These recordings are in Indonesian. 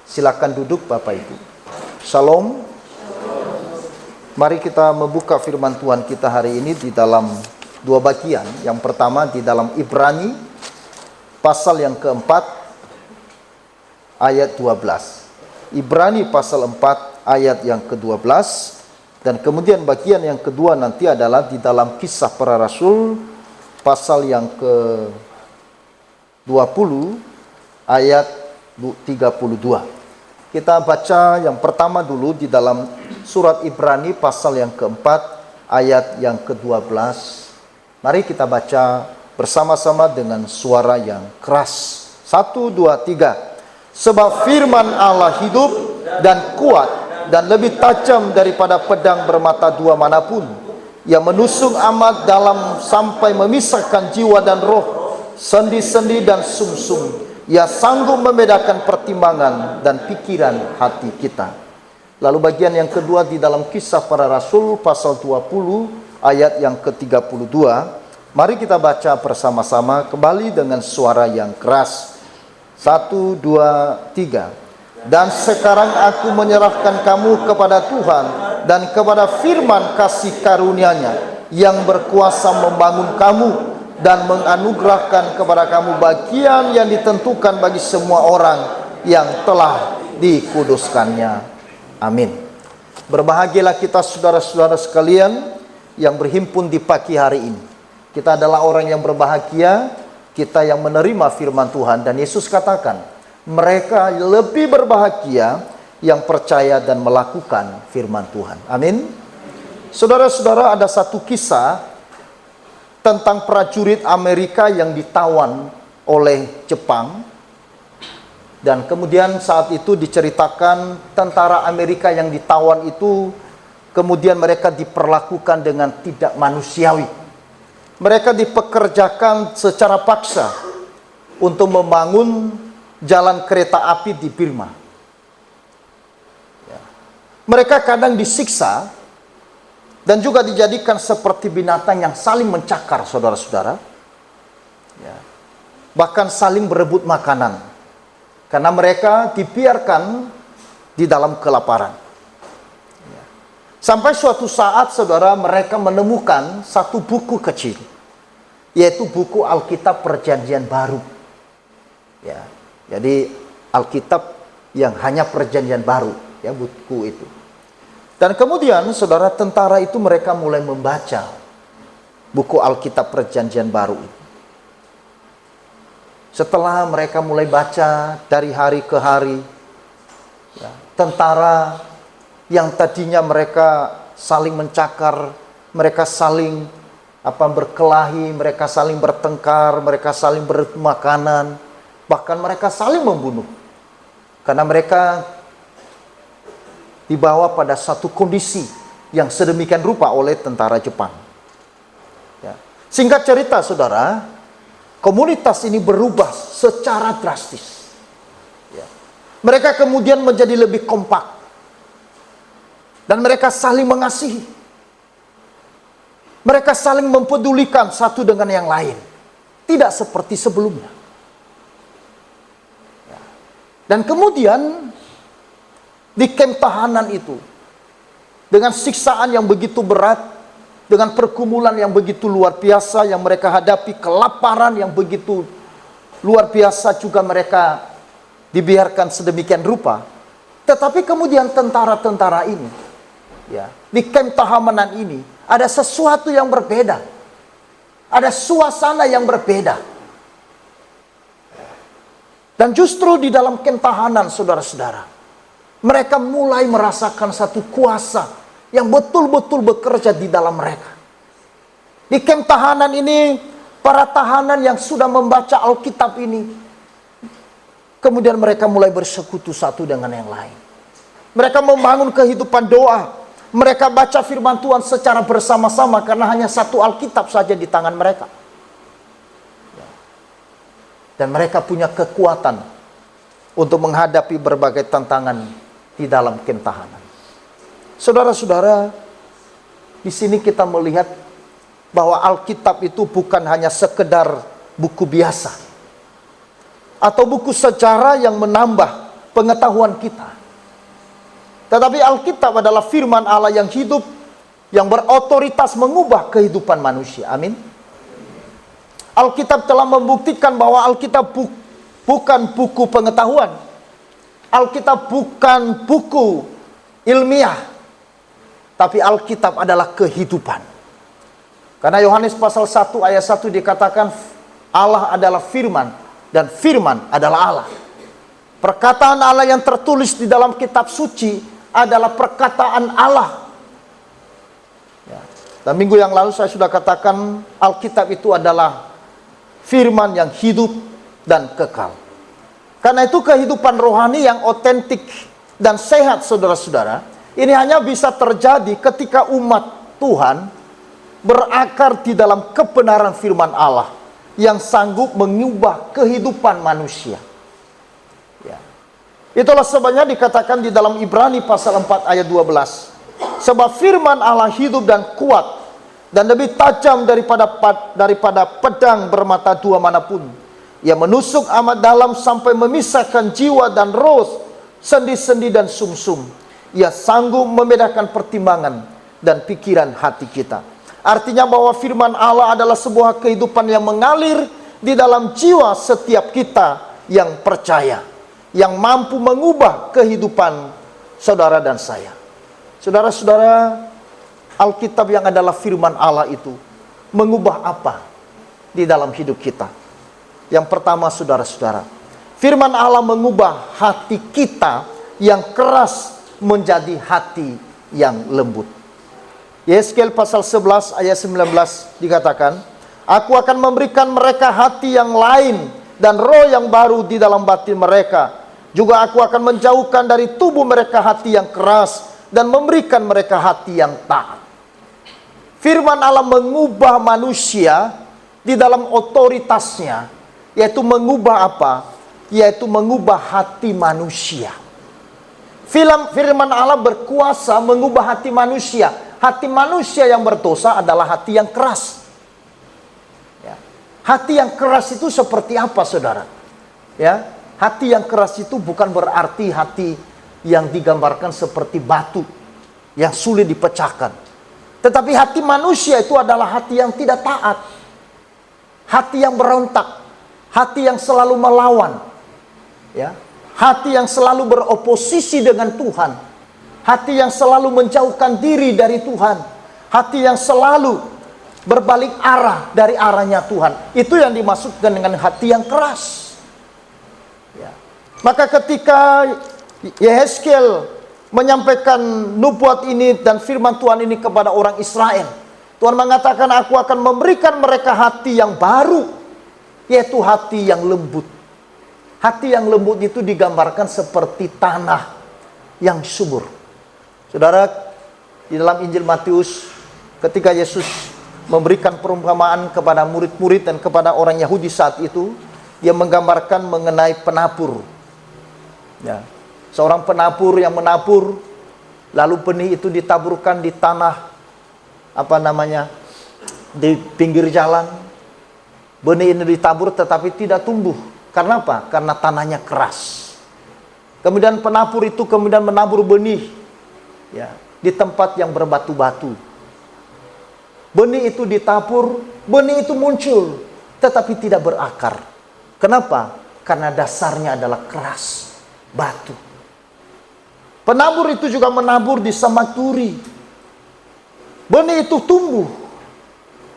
Silakan duduk Bapak Ibu. Shalom. Mari kita membuka firman Tuhan kita hari ini di dalam dua bagian. Yang pertama di dalam Ibrani pasal yang keempat ayat 12. Ibrani pasal 4 ayat yang ke-12. Dan kemudian bagian yang kedua nanti adalah di dalam Kisah Para Rasul pasal yang ke-20 ayat 32. Kita baca yang pertama dulu di dalam surat Ibrani pasal yang keempat ayat yang ke-12. Mari kita baca bersama-sama dengan suara yang keras. 1, 2, 3. Sebab firman Allah hidup dan kuat dan lebih tajam daripada pedang bermata dua manapun, yang menusuk amat dalam sampai memisahkan jiwa dan roh, sendi-sendi dan sumsum. Ia sanggup membedakan pertimbangan dan pikiran hati kita. Lalu bagian yang kedua di dalam Kisah Para Rasul pasal 20 ayat yang ke-32. Mari kita baca bersama-sama kembali dengan suara yang keras. 1, 2, 3. Dan sekarang aku menyerahkan kamu kepada Tuhan dan kepada firman kasih karunia-Nya yang berkuasa membangun kamu dan menganugerahkan kepada kamu bagian yang ditentukan bagi semua orang yang telah dikuduskannya. Amin. Berbahagialah kita saudara-saudara sekalian yang berhimpun di pagi hari ini. Kita adalah orang yang berbahagia, kita yang menerima firman Tuhan. Dan Yesus katakan, mereka lebih berbahagia yang percaya dan melakukan firman Tuhan. Amin. Saudara-saudara, ada satu kisah tentang prajurit Amerika yang ditawan oleh Jepang. Dan kemudian saat itu diceritakan tentara Amerika yang ditawan itu kemudian mereka diperlakukan dengan tidak manusiawi. Mereka dipekerjakan secara paksa untuk membangun jalan kereta api di Burma. Mereka kadang disiksa dan juga dijadikan seperti binatang yang saling mencakar, saudara-saudara. Bahkan saling berebut makanan. Karena mereka dibiarkan di dalam kelaparan. Sampai suatu saat, saudara, mereka menemukan satu buku kecil. Yaitu buku Alkitab Perjanjian Baru. Jadi Alkitab yang hanya Perjanjian Baru, ya, buku itu. Dan kemudian saudara, tentara itu mereka mulai membaca buku Alkitab Perjanjian Baru itu. Setelah mereka mulai baca dari hari ke hari, ya, tentara yang tadinya mereka saling mencakar, mereka saling berkelahi, mereka saling bertengkar, mereka saling berebut makanan, bahkan mereka saling membunuh. Karena mereka dibawa pada satu kondisi yang sedemikian rupa oleh tentara Jepang. Singkat cerita, saudara, komunitas ini berubah secara drastis. Mereka kemudian menjadi lebih kompak. Dan mereka saling mengasihi. Mereka saling mempedulikan satu dengan yang lain. Tidak seperti sebelumnya. Dan kemudian di kamp tahanan itu, dengan siksaan yang begitu berat, dengan pergumulan yang begitu luar biasa yang mereka hadapi, kelaparan yang begitu luar biasa juga mereka dibiarkan sedemikian rupa. Tetapi kemudian tentara-tentara ini, ya, di kamp tahanan ini ada sesuatu yang berbeda. Ada suasana yang berbeda. Dan justru di dalam kamp tahanan, saudara-saudara, mereka mulai merasakan satu kuasa yang betul-betul bekerja di dalam mereka. Di kamp tahanan ini, para tahanan yang sudah membaca Alkitab ini, kemudian mereka mulai bersekutu satu dengan yang lain. Mereka membangun kehidupan doa. Mereka baca firman Tuhan secara bersama-sama karena hanya satu Alkitab saja di tangan mereka. Dan mereka punya kekuatan untuk menghadapi berbagai tantangan di dalam kamp tahanan. Saudara-saudara, di sini kita melihat bahwa Alkitab itu bukan hanya sekedar buku biasa atau buku sejarah yang menambah pengetahuan kita. Tetapi Alkitab adalah firman Allah yang hidup, yang berotoritas mengubah kehidupan manusia. Amin. Alkitab telah membuktikan bahwa Alkitab bukan buku pengetahuan. Alkitab bukan buku ilmiah. Tapi Alkitab adalah kehidupan. Karena Yohanes pasal 1 ayat 1 dikatakan Allah adalah firman dan firman adalah Allah. Perkataan Allah yang tertulis di dalam kitab suci adalah perkataan Allah. Ya. Dan minggu yang lalu saya sudah katakan Alkitab itu adalah firman yang hidup dan kekal. Karena itu kehidupan rohani yang otentik dan sehat, saudara-saudara, ini hanya bisa terjadi ketika umat Tuhan berakar di dalam kebenaran firman Allah yang sanggup mengubah kehidupan manusia. Ya. Itulah sebabnya dikatakan di dalam Ibrani pasal 4 ayat 12. Sebab firman Allah hidup dan kuat dan lebih tajam daripada pedang bermata dua manapun. Ia menusuk amat dalam sampai memisahkan jiwa dan roh, sendi-sendi dan sumsum. Ia sanggup membedakan pertimbangan dan pikiran hati kita. Artinya bahwa firman Allah adalah sebuah kehidupan yang mengalir di dalam jiwa setiap kita yang percaya, yang mampu mengubah kehidupan saudara dan saya. Saudara-saudara, Alkitab yang adalah firman Allah itu mengubah apa di dalam hidup kita? Yang pertama, saudara-saudara, firman Allah mengubah hati kita yang keras menjadi hati yang lembut. Yeskel pasal 11 ayat 19 dikatakan, Aku akan memberikan mereka hati yang lain dan roh yang baru di dalam batin mereka. Juga aku akan menjauhkan dari tubuh mereka hati yang keras dan memberikan mereka hati yang taat. Firman Allah mengubah manusia di dalam otoritasnya, yaitu mengubah apa? Yaitu mengubah hati manusia. Firman Allah berkuasa mengubah hati manusia. Hati manusia yang berdosa adalah hati yang keras. Ya. Hati yang keras itu seperti apa, saudara? Ya, hati yang keras itu bukan berarti hati yang digambarkan seperti batu yang sulit dipecahkan. Tetapi hati manusia itu adalah hati yang tidak taat. Hati yang berontak. Hati yang selalu melawan. Ya. Hati yang selalu beroposisi dengan Tuhan. Hati yang selalu menjauhkan diri dari Tuhan. Hati yang selalu berbalik arah dari arahnya Tuhan. Itu yang dimaksudkan dengan hati yang keras. Ya. Maka ketika Yehezkiel menyampaikan nubuat ini dan firman Tuhan ini kepada orang Israel, Tuhan mengatakan, Aku akan memberikan mereka hati yang baru, yaitu hati yang lembut. Hati yang lembut itu digambarkan seperti tanah yang subur. Saudara, di dalam Injil Matius, ketika Yesus memberikan perumpamaan kepada murid-murid dan kepada orang Yahudi saat itu, dia menggambarkan mengenai penabur. Ya. Seorang penabur yang menabur, lalu benih itu ditaburkan di tanah, di pinggir jalan. Benih ini ditabur tetapi tidak tumbuh. Karena apa? Karena tanahnya keras. Kemudian penabur itu kemudian menabur benih, ya, di tempat yang berbatu-batu. Benih itu ditabur, benih itu muncul, tetapi tidak berakar. Kenapa? Karena dasarnya adalah keras, batu. Penabur itu juga menabur di semak duri. Benih itu tumbuh.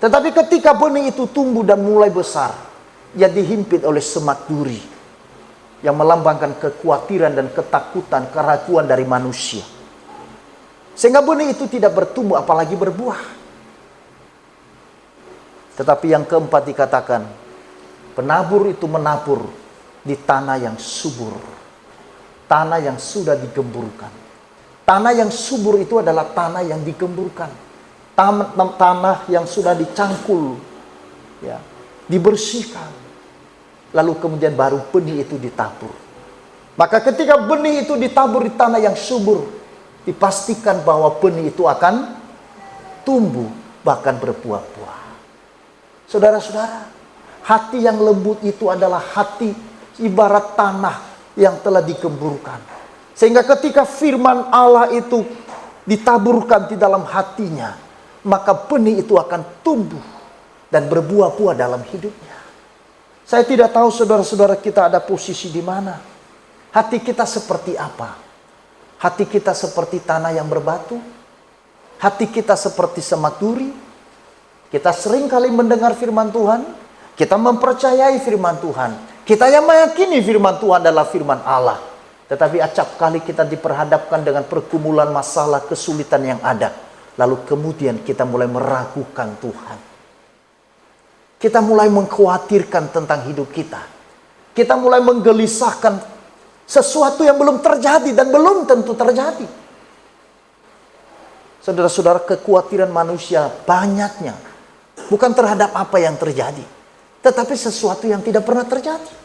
Tetapi ketika benih itu tumbuh dan mulai besar, ia dihimpit oleh semak duri yang melambangkan kekhawatiran dan ketakutan, keraguan dari manusia. Sehingga benih itu tidak bertumbuh apalagi berbuah. Tetapi yang keempat dikatakan, penabur itu menabur di tanah yang subur. Tanah yang sudah digemburkan. Tanah yang subur itu adalah tanah yang digemburkan. Tanah yang sudah dicangkul, ya, dibersihkan. Lalu kemudian baru benih itu ditabur. Maka ketika benih itu ditabur di tanah yang subur, dipastikan bahwa benih itu akan tumbuh, bahkan berbuah-buah. Saudara-saudara, hati yang lembut itu adalah hati ibarat tanah yang telah digemburkan. Sehingga ketika firman Allah itu ditaburkan di dalam hatinya, maka benih itu akan tumbuh dan berbuah-buah dalam hidupnya. Saya tidak tahu saudara-saudara kita ada posisi di mana. Hati kita seperti apa? Hati kita seperti tanah yang berbatu? Hati kita seperti semak duri? Kita sering kali mendengar firman Tuhan, kita mempercayai firman Tuhan, kita yang meyakini firman Tuhan adalah firman Allah. Tetapi acap kali kita diperhadapkan dengan pergumulan masalah, kesulitan yang ada. Lalu kemudian kita mulai meragukan Tuhan. Kita mulai mengkhawatirkan tentang hidup kita. Kita mulai menggelisahkan sesuatu yang belum terjadi dan belum tentu terjadi. Saudara-saudara, kekhawatiran manusia banyaknya bukan terhadap apa yang terjadi, tetapi sesuatu yang tidak pernah terjadi.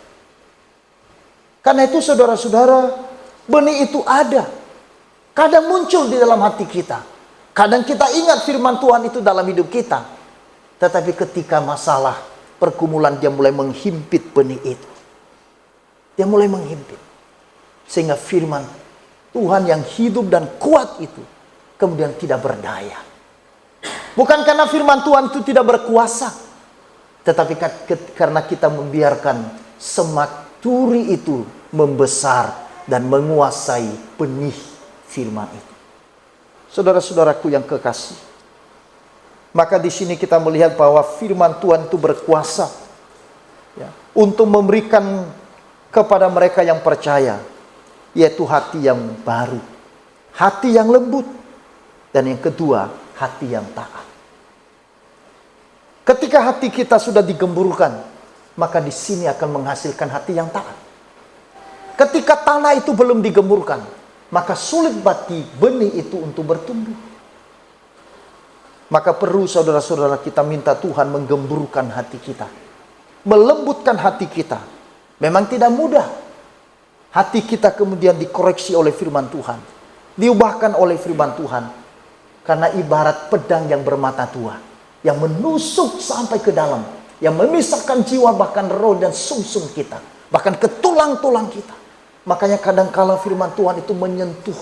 Karena itu saudara-saudara, benih itu ada. Kadang muncul di dalam hati kita. Kadang kita ingat firman Tuhan itu dalam hidup kita. Tetapi ketika masalah, pergumulan, dia mulai menghimpit benih itu. Dia mulai menghimpit. Sehingga firman Tuhan yang hidup dan kuat itu kemudian tidak berdaya. Bukan karena firman Tuhan itu tidak berkuasa, tetapi karena kita membiarkan semak duri itu membesar dan menguasai benih firman itu. Saudara-saudaraku yang kekasih, maka di sini kita melihat bahwa firman Tuhan itu berkuasa ya, untuk memberikan kepada mereka yang percaya, yaitu hati yang baru, hati yang lembut, dan yang kedua, hati yang taat. Ketika hati kita sudah digemburkan, maka di sini akan menghasilkan hati yang taat. Ketika tanah itu belum digemburkan, maka sulit bagi benih itu untuk bertumbuh. Maka perlu saudara-saudara kita minta Tuhan menggemburkan hati kita, melembutkan hati kita. Memang tidak mudah. Hati kita kemudian dikoreksi oleh firman Tuhan, diubahkan oleh firman Tuhan. Karena ibarat pedang yang bermata dua, yang menusuk sampai ke dalam, yang memisahkan jiwa, bahkan roh dan sumsum kita, bahkan ke tulang-tulang kita. Makanya kadang-kala firman Tuhan itu menyentuh,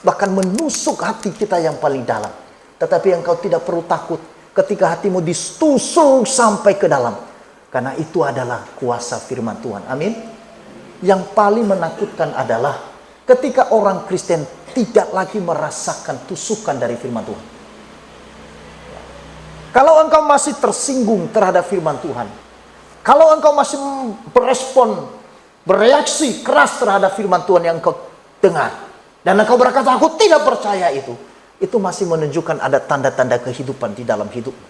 bahkan menusuk hati kita yang paling dalam. Tetapi engkau tidak perlu takut ketika hatimu ditusuk sampai ke dalam, karena itu adalah kuasa firman Tuhan. Amin. Yang paling menakutkan adalah ketika orang Kristen tidak lagi merasakan tusukan dari firman Tuhan. Kalau engkau masih tersinggung terhadap firman Tuhan, kalau engkau masih berespon, bereaksi keras terhadap firman Tuhan yang engkau dengar, dan engkau berkata, aku tidak percaya itu masih menunjukkan ada tanda-tanda kehidupan di dalam hidupmu.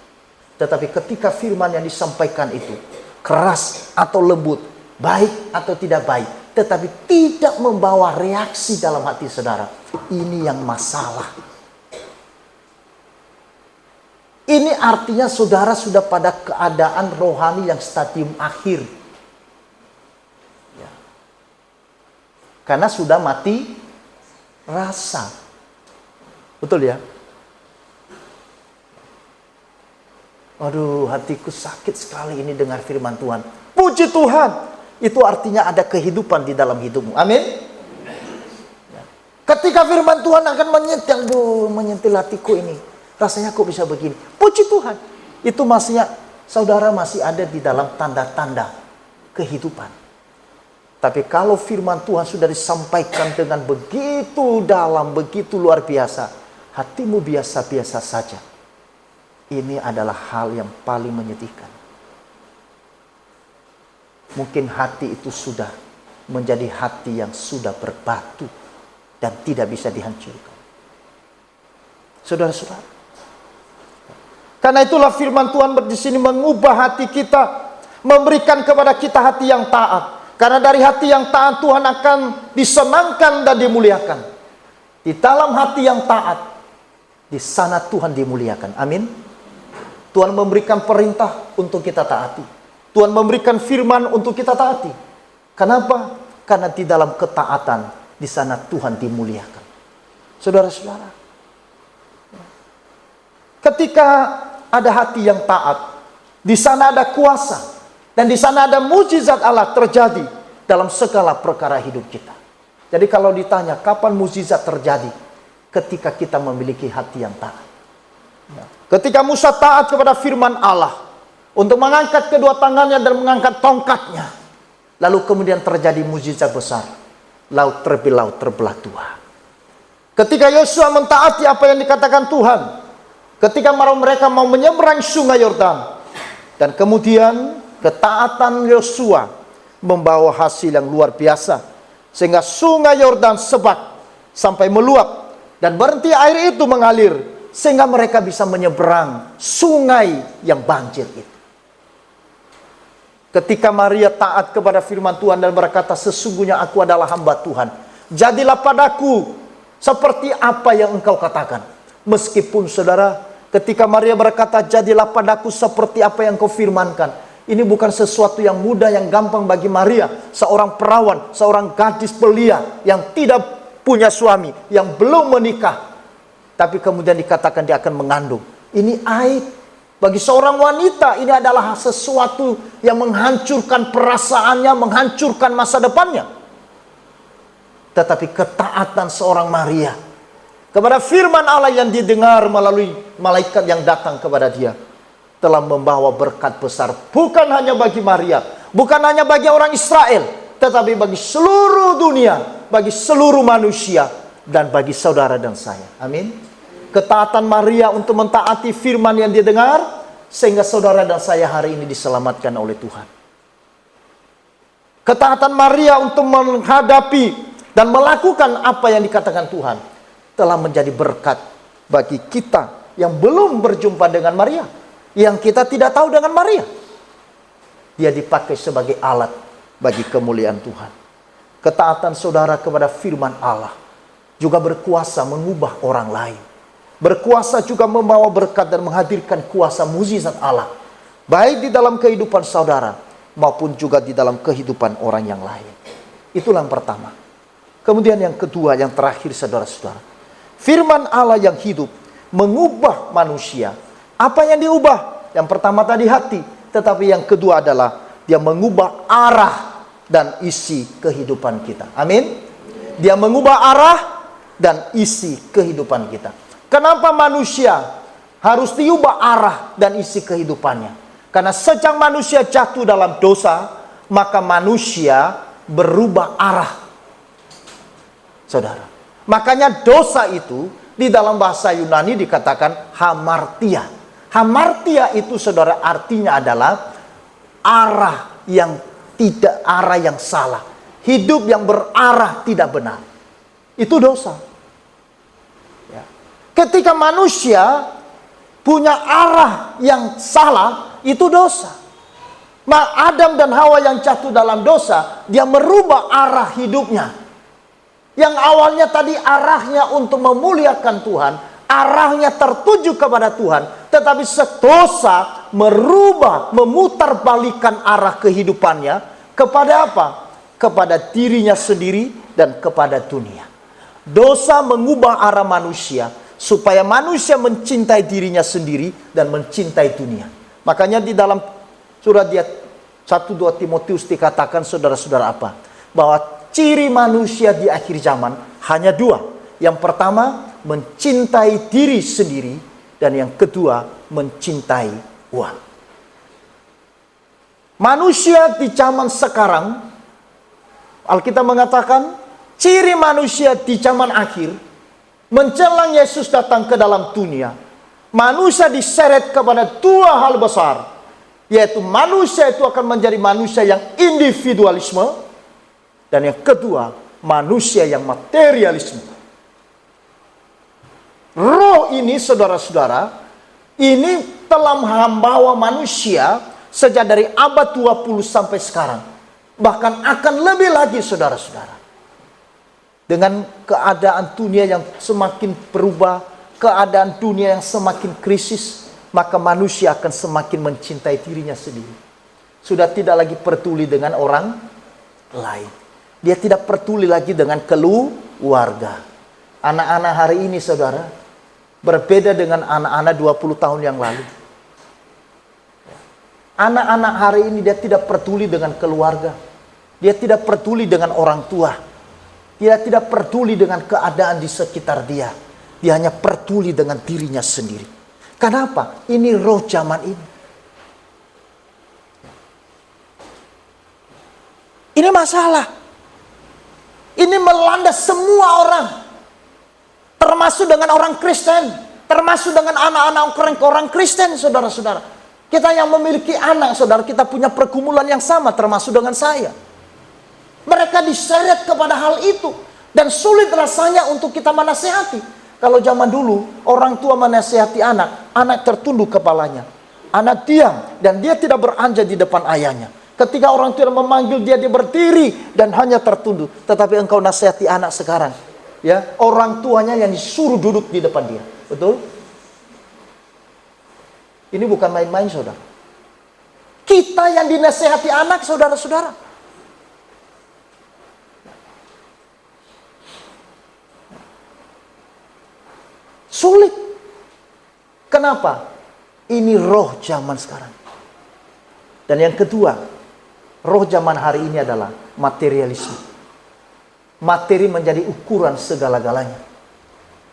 Tetapi ketika firman yang disampaikan itu keras atau lembut, baik atau tidak baik, tetapi tidak membawa reaksi dalam hati saudara, ini yang masalah. Ini artinya saudara sudah pada keadaan rohani yang stadium akhir. Ya. Karena sudah mati rasa. Betul ya? Aduh, hatiku sakit sekali ini dengar firman Tuhan. Puji Tuhan. Itu artinya ada kehidupan di dalam hidupmu. Amin. Ya. Ketika firman Tuhan akan menyentil hatiku ini, rasanya kok bisa begini. Puji Tuhan. Itu maksudnya saudara masih ada di dalam tanda-tanda kehidupan. Tapi kalau firman Tuhan sudah disampaikan dengan begitu dalam, begitu luar biasa, hatimu biasa-biasa saja, ini adalah hal yang paling menyedihkan. Mungkin hati itu sudah menjadi hati yang sudah berbatu dan tidak bisa dihancurkan. Saudara-saudara, karena itulah firman Tuhan di sini mengubah hati kita, memberikan kepada kita hati yang taat. Karena dari hati yang taat Tuhan akan disenangkan dan dimuliakan. Di dalam hati yang taat, di sana Tuhan dimuliakan. Amin. Tuhan memberikan perintah untuk kita taati. Tuhan memberikan firman untuk kita taati. Kenapa? Karena di dalam ketaatan, di sana Tuhan dimuliakan. Saudara-saudara, ketika ada hati yang taat, di sana ada kuasa, dan di sana ada mujizat Allah terjadi, dalam segala perkara hidup kita. Jadi kalau ditanya kapan mukjizat terjadi? Ketika kita memiliki hati yang taat. Ketika Musa taat kepada firman Allah untuk mengangkat kedua tangannya dan mengangkat tongkatnya, lalu kemudian terjadi mukjizat besar. Laut terbelah dua. Ketika Yosua mentaati apa yang dikatakan Tuhan, ketika mereka mau menyeberang sungai Yordan, dan kemudian ketaatan Yosua membawa hasil yang luar biasa, sehingga sungai Yordan sebak sampai meluap dan berhenti air itu mengalir, sehingga mereka bisa menyeberang sungai yang banjir itu. Ketika Maria taat kepada firman Tuhan dan berkata, sesungguhnya aku adalah hamba Tuhan, jadilah padaku seperti apa yang engkau katakan. Meskipun saudara, ketika Maria berkata, jadilah padaku seperti apa yang kau firmankan, ini bukan sesuatu yang mudah, yang gampang bagi Maria, seorang perawan, seorang gadis belia yang tidak punya suami, yang belum menikah, tapi kemudian dikatakan dia akan mengandung. Ini aib. Bagi seorang wanita, ini adalah sesuatu yang menghancurkan perasaannya, menghancurkan masa depannya. Tetapi ketaatan seorang Maria kepada firman Allah yang didengar melalui malaikat yang datang kepada dia, telah membawa berkat besar, bukan hanya bagi Maria, bukan hanya bagi orang Israel, tetapi bagi seluruh dunia, bagi seluruh manusia, dan bagi saudara dan saya. Amin. Ketaatan Maria untuk mentaati firman yang dia dengar, sehingga saudara dan saya hari ini diselamatkan oleh Tuhan. Ketaatan Maria untuk menghadapi dan melakukan apa yang dikatakan Tuhan, telah menjadi berkat bagi kita yang belum berjumpa dengan Maria, yang kita tidak tahu dengan Maria. Dia dipakai sebagai alat bagi kemuliaan Tuhan. Ketaatan saudara kepada firman Allah juga berkuasa mengubah orang lain. Berkuasa juga membawa berkat dan menghadirkan kuasa mukjizat Allah, baik di dalam kehidupan saudara maupun juga di dalam kehidupan orang yang lain. Itulah yang pertama. Kemudian yang kedua, yang terakhir saudara-saudara, firman Allah yang hidup mengubah manusia. Apa yang diubah? Yang pertama tadi hati, tetapi yang kedua adalah dia mengubah arah dan isi kehidupan kita. Amin. Dia mengubah arah dan isi kehidupan kita. Kenapa manusia harus diubah arah dan isi kehidupannya? Karena sejak manusia jatuh dalam dosa, maka manusia berubah arah. Saudara, makanya dosa itu di dalam bahasa Yunani dikatakan hamartia. Hamartia itu saudara artinya adalah arah yang tidak, arah yang salah. Hidup yang berarah tidak benar. Itu dosa. Ya. Ketika manusia punya arah yang salah, itu dosa. Adam dan Hawa yang jatuh dalam dosa, dia merubah arah hidupnya. Yang awalnya tadi arahnya untuk memuliakan Tuhan, arahnya tertuju kepada Tuhan, tetapi sedosa merubah, memutarbalikkan arah kehidupannya kepada apa? Kepada dirinya sendiri dan kepada dunia. Dosa mengubah arah manusia supaya manusia mencintai dirinya sendiri dan mencintai dunia. Makanya di dalam surat 1-2 Timotius dikatakan saudara-saudara apa? Bahwa ciri manusia di akhir zaman hanya dua. Yang pertama, mencintai diri sendiri, dan yang kedua, mencintai uang. Manusia di zaman sekarang, Alkitab mengatakan, ciri manusia di zaman akhir, menjelang Yesus datang ke dalam dunia, manusia diseret kepada dua hal besar, yaitu manusia itu akan menjadi manusia yang individualisme, dan yang kedua, manusia yang materialisme. Roh ini, saudara-saudara, ini telah membawa manusia sejak dari abad 20 sampai sekarang. Bahkan akan lebih lagi, saudara-saudara. Dengan keadaan dunia yang semakin berubah, keadaan dunia yang semakin krisis, maka manusia akan semakin mencintai dirinya sendiri. Sudah tidak lagi peduli dengan orang lain. Dia tidak peduli lagi dengan keluarga. Anak-anak hari ini, saudara, berbeda dengan anak-anak 20 tahun yang lalu. Anak-anak hari ini dia tidak peduli dengan keluarga. Dia tidak peduli dengan orang tua. Dia tidak peduli dengan keadaan di sekitar dia. Dia hanya peduli dengan dirinya sendiri. Kenapa? Ini roh zaman ini. Ini masalah. Ini melanda semua orang. Termasuk dengan orang Kristen. Termasuk dengan anak-anak orang Kristen, saudara-saudara. Kita yang memiliki anak, saudara, kita punya pergumulan yang sama, termasuk dengan saya. Mereka diseret kepada hal itu. Dan sulit rasanya untuk kita menasehati. Kalau zaman dulu, orang tua menasehati anak, anak tertunduk kepalanya. Anak diam, dan dia tidak beranjak di depan ayahnya. Ketika orang tua memanggil dia, dia berdiri dan hanya tertunduk. Tetapi engkau nasihati anak sekarang, ya, orang tuanya yang disuruh duduk di depan dia. Betul? Ini bukan main-main, saudara. Kita yang dinasehati anak, saudara-saudara. Sulit. Kenapa? Ini roh zaman sekarang. Dan yang kedua, roh zaman hari ini adalah materialisme. Materi menjadi ukuran segala-galanya.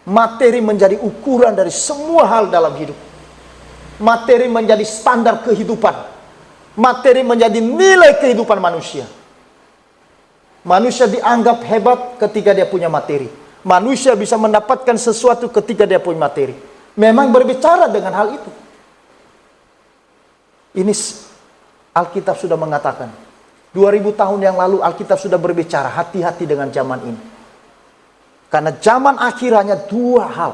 Materi menjadi ukuran dari semua hal dalam hidup. Materi menjadi standar kehidupan. Materi menjadi nilai kehidupan manusia. Manusia dianggap hebat ketika dia punya materi. Manusia bisa mendapatkan sesuatu ketika dia punya materi. Memang berbicara dengan hal itu. Ini Alkitab sudah mengatakan. 2000 tahun yang lalu Alkitab sudah berbicara. Hati-hati dengan zaman ini. Karena zaman akhirnya dua hal.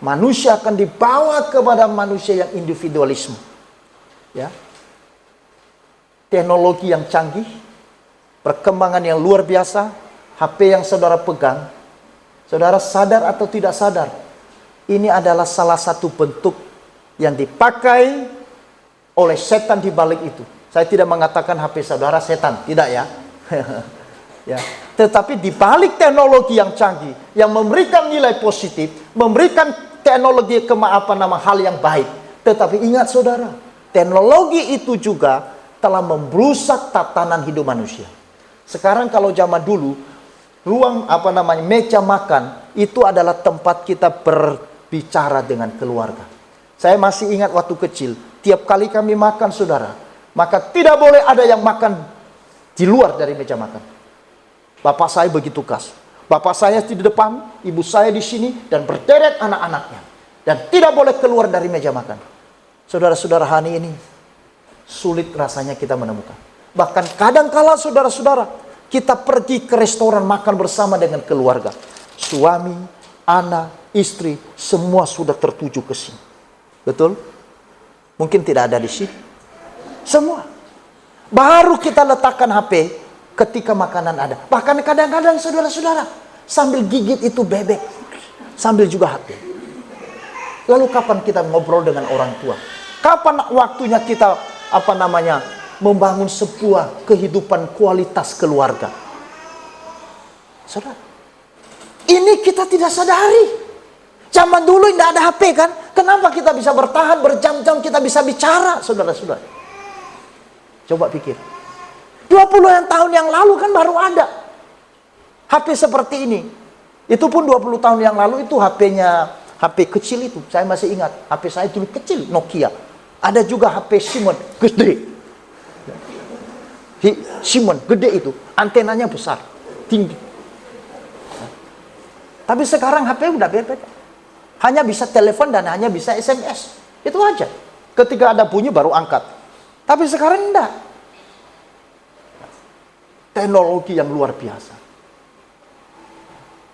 Manusia akan dibawa kepada manusia yang individualisme. Ya. Teknologi yang canggih. Perkembangan yang luar biasa. HP yang saudara pegang. Saudara sadar atau tidak sadar, ini adalah salah satu bentuk yang dipakai oleh setan di balik itu. Saya tidak mengatakan HP saudara setan, tidak ya. Ya. Tetapi di balik teknologi yang canggih, yang memberikan nilai positif, memberikan teknologi hal yang baik. Tetapi ingat saudara, teknologi itu juga telah merusak tatanan hidup manusia. Sekarang kalau zaman dulu, ruang meja makan itu adalah tempat kita berbicara dengan keluarga. Saya masih ingat waktu kecil, tiap kali kami makan, saudara, maka tidak boleh ada yang makan di luar dari meja makan. Bapak saya begitu keras. Bapak saya di depan, ibu saya di sini, dan berderet anak-anaknya. Dan tidak boleh keluar dari meja makan. Saudara-saudara, hari ini sulit rasanya kita menemukan. Bahkan kadang-kala saudara-saudara, kita pergi ke restoran makan bersama dengan keluarga. Suami, anak, istri, semua sudah tertuju ke sini. Betul? Mungkin tidak ada di sini. Semua. Baru kita letakkan HP ketika makanan ada. Bahkan kadang-kadang saudara-saudara, sambil gigit itu bebek. Sambil juga HP. Lalu kapan kita ngobrol dengan orang tua? Kapan waktunya kita, membangun sebuah kehidupan kualitas keluarga? Saudara, ini kita tidak sadari. Zaman dulu tidak ada HP kan? Kenapa kita bisa bertahan berjam-jam, kita bisa bicara, saudara-saudara? Coba pikir. 20 tahun yang lalu kan baru ada HP seperti ini. Itu pun 20 tahun yang lalu itu HP kecil itu. Saya masih ingat, HP saya dulu kecil, Nokia. Ada juga HP Simon, gede. Simon gede itu, antenanya besar, tinggi. Tapi sekarang HP udah beda. Hanya bisa telepon dan hanya bisa SMS. Itu aja. Ketika ada bunyi baru angkat. Tapi sekarang enggak. Teknologi yang luar biasa.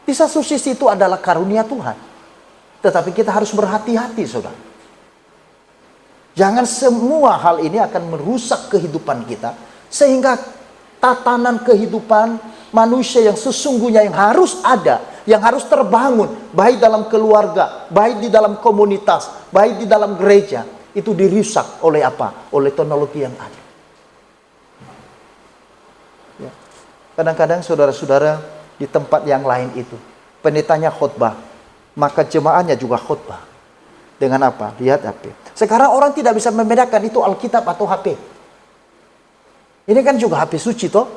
Di satu sisi itu adalah karunia Tuhan. Tetapi kita harus berhati-hati, saudara. Jangan semua hal ini akan merusak kehidupan kita. Sehingga tatanan kehidupan manusia yang sesungguhnya yang harus ada, yang harus terbangun, baik dalam keluarga, baik di dalam komunitas, baik di dalam gereja, itu dirusak oleh apa? Oleh teknologi yang ada. Ya. Kadang-kadang saudara-saudara di tempat yang lain itu, pendetanya khotbah, maka jemaahnya juga khotbah. Dengan apa? Lihat HP. Sekarang orang tidak bisa membedakan itu Alkitab atau HP. Ini kan juga HP suci toh.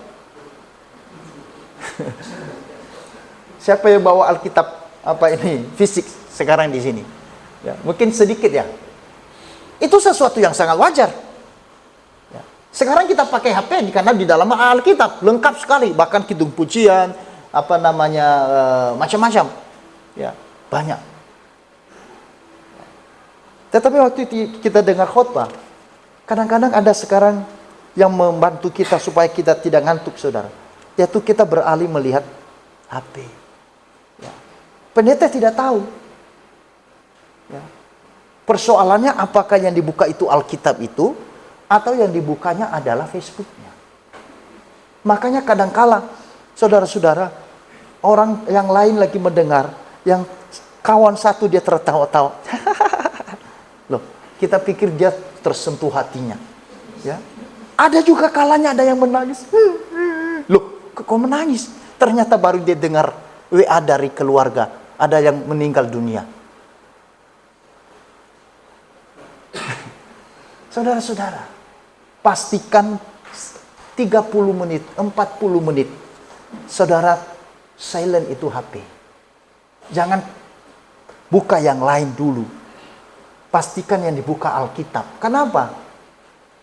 Siapa yang bawa Alkitab fisik sekarang di sini? Ya, mungkin sedikit ya. Itu sesuatu yang sangat wajar. Ya. Sekarang kita pakai HP karena di dalam Alkitab lengkap sekali, bahkan kidung pujian, macam-macam. Ya, banyak. Tetapi waktu kita dengar khotbah, kadang-kadang ada sekarang yang membantu kita supaya kita tidak ngantuk, saudara. Yaitu kita beralih melihat HP. Ya. Pendeta tidak tahu. Ya. Persoalannya apakah yang dibuka itu Alkitab itu, atau yang dibukanya adalah Facebooknya. Makanya kadangkala, saudara-saudara, orang yang lain lagi mendengar, yang kawan satu dia tertawa-tawa. Loh, kita pikir dia tersentuh hatinya. Ya. Ada juga kalanya ada yang menangis. Loh, kok menangis? Ternyata baru dia dengar WA dari keluarga, ada yang meninggal dunia. Saudara-saudara, pastikan 30 menit, 40 menit, saudara silent itu HP. Jangan buka yang lain dulu. Pastikan yang dibuka Alkitab. Kenapa?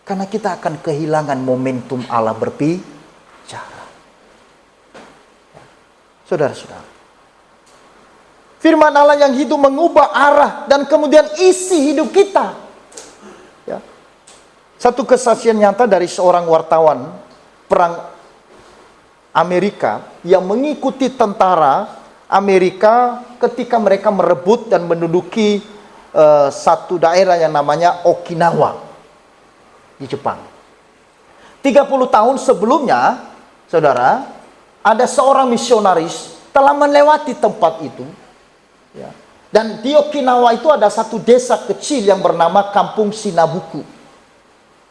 Karena kita akan kehilangan momentum Allah berbicara. Saudara-saudara, firman Allah yang hidup mengubah arah dan kemudian isi hidup kita. Ya. Satu kesaksian nyata dari seorang wartawan perang Amerika yang mengikuti tentara Amerika ketika mereka merebut dan menduduki satu daerah yang namanya Okinawa di Jepang. 30 tahun sebelumnya, saudara, ada seorang misionaris telah melewati tempat itu. Ya. Dan di Okinawa itu ada satu desa kecil yang bernama Kampung Shinabuku.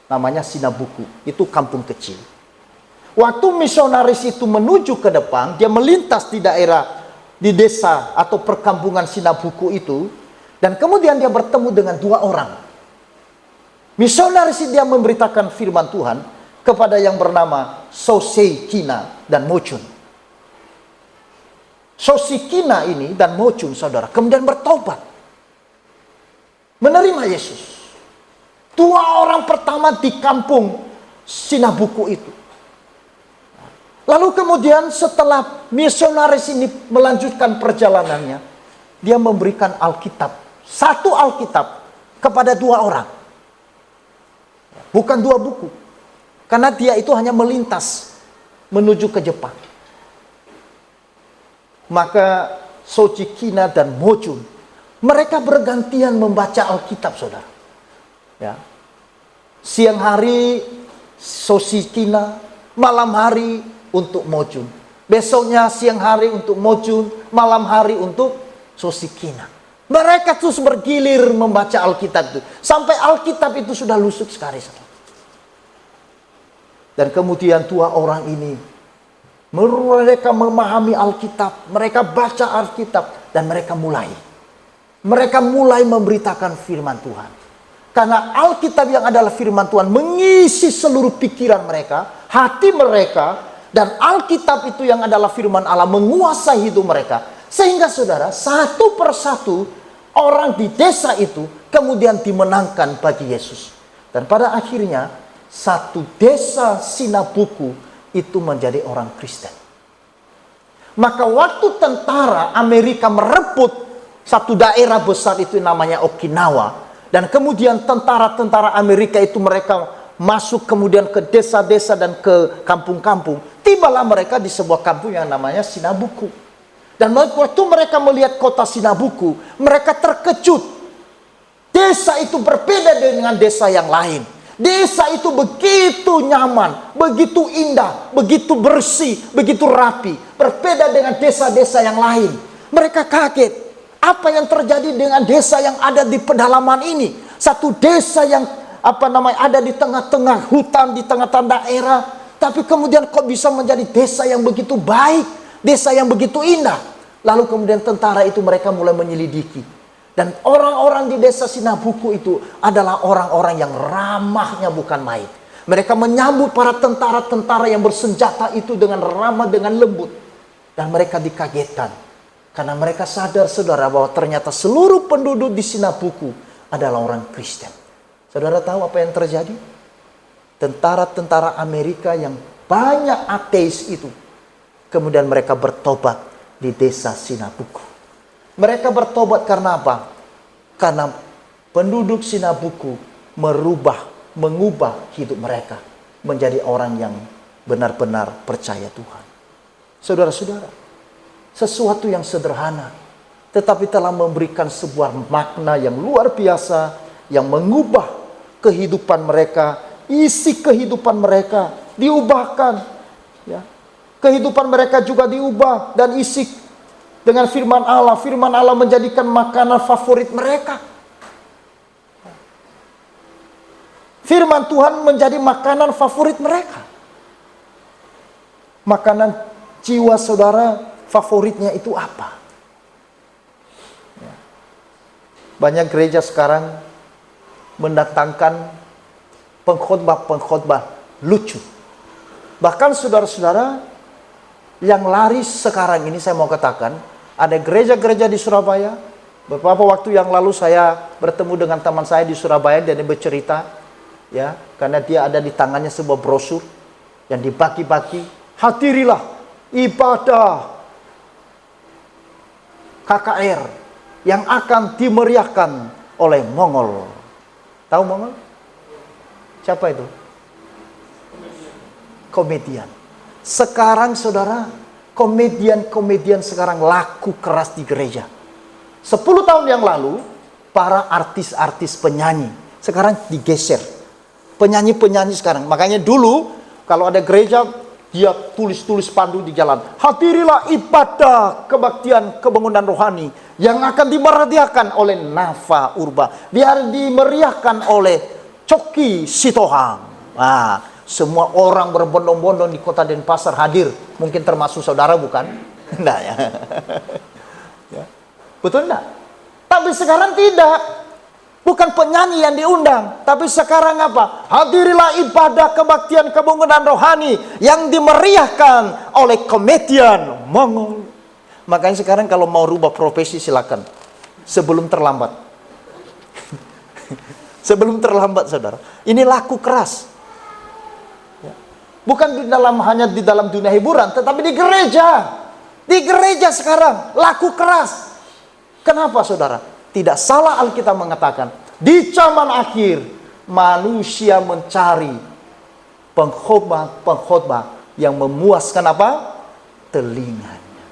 Namanya Shinabuku, itu kampung kecil. Waktu misionaris itu menuju ke depan, dia melintas di di desa atau perkampungan Shinabuku itu, dan kemudian dia bertemu dengan dua orang. Misionaris dia memberitakan firman Tuhan kepada yang bernama Sosei Kina dan Mochun. Sosei Kina ini dan Mochun, saudara, kemudian bertobat, menerima Yesus. Dua orang pertama di kampung Shinabuku itu. Lalu kemudian setelah misionaris ini melanjutkan perjalanannya, dia memberikan Alkitab, satu Alkitab kepada dua orang. Bukan dua buku. Karena dia itu hanya melintas menuju ke Jepang. Maka Sochikina dan Mochun, mereka bergantian membaca Alkitab, saudara. Ya. Siang hari Sochikina, malam hari untuk Mochun. Besoknya siang hari untuk Mochun, malam hari untuk Sochikina. Mereka terus bergilir membaca Alkitab itu. Sampai Alkitab itu sudah lusuk sekali. Dan kemudian dua orang ini, mereka memahami Alkitab. Mereka baca Alkitab. Dan mereka mulai memberitakan firman Tuhan. Karena Alkitab yang adalah firman Tuhan mengisi seluruh pikiran mereka, hati mereka. Dan Alkitab itu yang adalah firman Allah menguasai hidup mereka. Sehingga saudara, satu persatu orang di desa itu kemudian dimenangkan bagi Yesus. Dan pada akhirnya satu desa Shinabuku itu menjadi orang Kristen. Maka waktu tentara Amerika merebut satu daerah besar itu namanya Okinawa. Dan kemudian tentara-tentara Amerika itu mereka masuk kemudian ke desa-desa dan ke kampung-kampung. Tibalah mereka di sebuah kampung yang namanya Shinabuku. Dan waktu mereka melihat kota Shinabuku, mereka terkejut. Desa itu berbeda dengan desa yang lain. Desa itu begitu nyaman, begitu indah, begitu bersih, begitu rapi. Berbeda dengan desa-desa yang lain. Mereka kaget. Apa yang terjadi dengan desa yang ada di pedalaman ini? Satu desa yang ada di tengah-tengah hutan, di tengah-tengah daerah. Tapi kemudian kok bisa menjadi desa yang begitu baik, desa yang begitu indah. Lalu kemudian tentara itu mereka mulai menyelidiki. Dan orang-orang di desa Shinabuku itu adalah orang-orang yang ramahnya bukan main. Mereka menyambut para tentara-tentara yang bersenjata itu dengan ramah, dengan lembut. Dan mereka dikagetkan. Karena mereka sadar, saudara, bahwa ternyata seluruh penduduk di Sinabuku adalah orang Kristen. Saudara tahu apa yang terjadi? Tentara-tentara Amerika yang banyak ateis itu, kemudian mereka bertobat di desa Sinabuku. Mereka bertobat karena apa? Karena penduduk Sinabuku mengubah hidup mereka menjadi orang yang benar-benar percaya Tuhan. Saudara-saudara, sesuatu yang sederhana, tetapi telah memberikan sebuah makna yang luar biasa, yang mengubah kehidupan mereka, isi kehidupan mereka diubahkan. Ya. Kehidupan mereka juga diubah dan isi dengan firman Allah. Firman Allah menjadikan makanan favorit mereka. Firman Tuhan menjadi makanan favorit mereka. Makanan jiwa saudara favoritnya itu apa? Banyak gereja sekarang mendatangkan pengkhotbah lucu. Bahkan saudara-saudara, yang laris sekarang ini saya mau katakan, ada gereja-gereja di Surabaya. Beberapa waktu yang lalu saya bertemu dengan teman saya di Surabaya, dan dia bercerita, ya, karena dia ada di tangannya sebuah brosur yang dibagi-bagi, hadirilah ibadah KKR yang akan dimeriahkan oleh Mongol. Tahu Mongol? Siapa itu? Komedian. Sekarang saudara, komedian sekarang laku keras di gereja. 10 tahun yang lalu, para artis-artis penyanyi sekarang digeser. Penyanyi-penyanyi sekarang. Makanya dulu, kalau ada gereja, dia tulis-tulis pandu di jalan. Hadirilah ibadah kebaktian kebangunan rohani yang akan dimeriahkan oleh Nafa Urba. Biar dimeriahkan oleh Coki Sitohang. Nah, semua orang berbondong-bondong di kota Denpasar hadir. Mungkin termasuk saudara, bukan? Enggak ya. Ya. Betul enggak? Tapi sekarang tidak. Bukan penyanyi yang diundang. Tapi sekarang apa? Hadirilah ibadah kebaktian kebangunan rohani yang dimeriahkan oleh komedian Mongol. Makanya sekarang kalau mau rubah profesi silakan. Sebelum terlambat. Sebelum terlambat, saudara. Ini laku keras. Bukan hanya di dalam dunia hiburan, tetapi di gereja. Di gereja sekarang laku keras. Kenapa saudara? Tidak salah Alkitab mengatakan, di zaman akhir manusia mencari pengkhotbah yang memuaskan apa? Telinganya.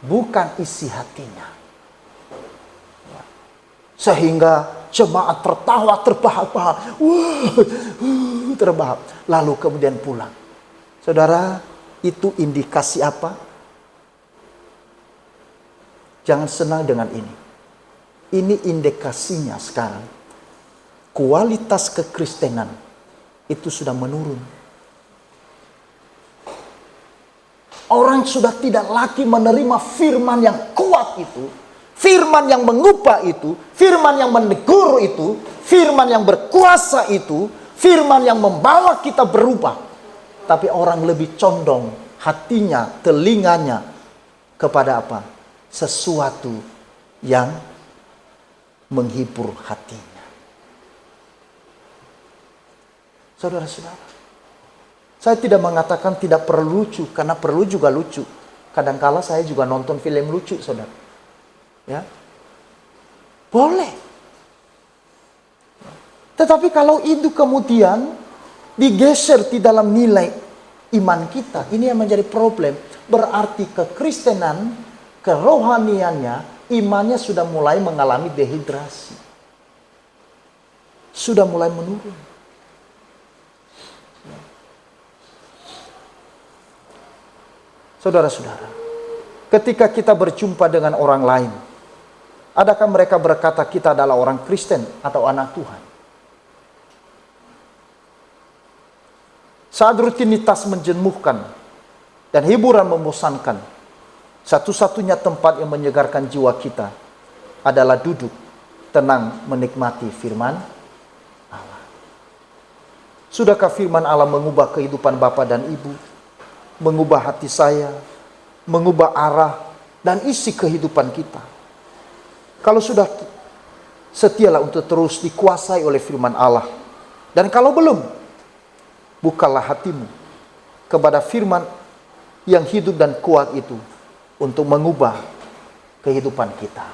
Bukan isi hatinya. Sehingga jemaat tertawa terbahak-bahak. Terbahak. Lalu kemudian pulang. Saudara, itu indikasi apa? Jangan senang dengan ini. Ini indikasinya sekarang. Kualitas kekristenan itu sudah menurun. Orang sudah tidak lagi menerima firman yang kuat itu. Firman yang mengubah itu. Firman yang menegur itu. Firman yang berkuasa itu. Firman yang membawa kita berubah. Tapi orang lebih condong hatinya, telinganya kepada apa? Sesuatu yang menghibur hatinya. Saudara-saudara, saya tidak mengatakan tidak perlu lucu, karena perlu juga lucu. Kadangkala saya juga nonton film lucu, saudara. Ya, boleh. Tetapi kalau itu kemudian digeser di dalam nilai iman kita, ini yang menjadi problem. Berarti kekristenan, kerohaniannya, imannya sudah mulai mengalami dehidrasi. Sudah mulai menurun. Saudara-saudara, ketika kita berjumpa dengan orang lain, adakah mereka berkata kita adalah orang Kristen atau anak Tuhan? Saat rutinitas menjenuhkan dan hiburan membosankan, satu-satunya tempat yang menyegarkan jiwa kita adalah duduk tenang menikmati firman Allah. Sudahkah firman Allah mengubah kehidupan Bapak dan Ibu? Mengubah hati saya? mengubah arah dan isi kehidupan kita. Kalau sudah, setialah untuk terus dikuasai oleh firman Allah. Dan kalau belum, bukalah hatimu kepada firman yang hidup dan kuat itu untuk mengubah kehidupan kita.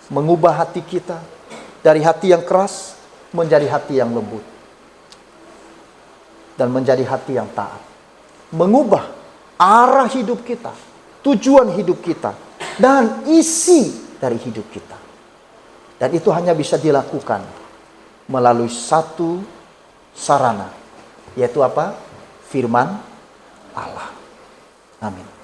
Mengubah hati kita dari hati yang keras menjadi hati yang lembut. Dan menjadi hati yang taat. Mengubah arah hidup kita, tujuan hidup kita, dan isi dari hidup kita. Dan itu hanya bisa dilakukan melalui satu sarana, yaitu apa? Firman Allah. Amin.